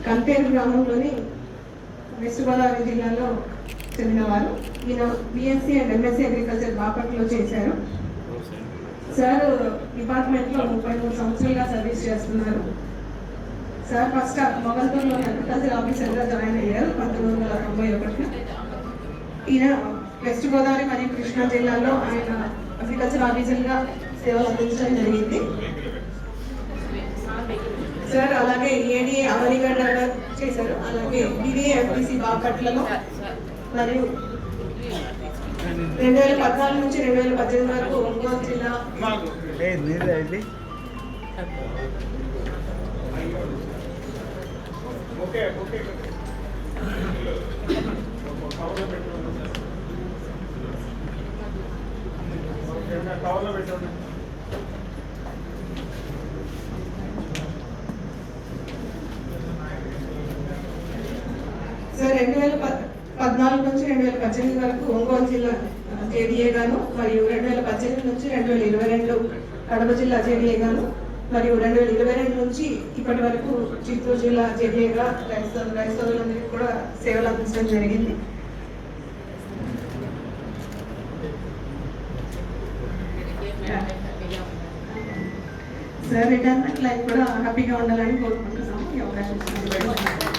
కంటేరు గ్రామంలోని వెస్ట్ గోదావరి జిల్లాలో చెందినవారు. ఈయన బిఎస్సీ అండ్ ఎంఎస్సీ అగ్రికల్చర్ బాపట్లలో చేశారు. సార్ డిపార్ట్మెంట్లో 33 సంవత్సరాలుగా సర్వీస్ చేస్తున్నారు. సార్ ఫస్ట్ మొగల్పూర్లో అగ్రికల్చర్ ఆఫీసర్గా జాయిన్ అయ్యారు 1991. ఈయన వెస్ట్ గోదావరి మరియు కృష్ణా జిల్లాలో ఆయన అగ్రికల్చర్ ఆఫీసర్గా సేవలు అందించడం జరిగింది. సార్ అలాగే ఏడీఏ అవనిగడ్డ చేశారు. అలాగే డిడిఏ ఎఫ్డిసి బాపట్లలో మరియు 2014 నుంచి 2018 వరకు ఒంగోలు జిల్లా సార్ 2014 నుంచి 2018 వరకు ఒంగోలు జిల్లా జేడీఏ గాను మరియు 2018 నుంచి 2022 కడప జిల్లా జేడీఏ గాను మరియు 2022 నుంచి ఇప్పటి వరకు చిత్తూరు జిల్లా జేడీఏగా రైతులందరికీ కూడా సేవలు అందించడం జరిగింది. సార్ రిటైర్మెంట్ లైఫ్ కూడా హ్యాపీగా ఉండాలని కోరుకుంటున్నాము. ఈ అవకాశం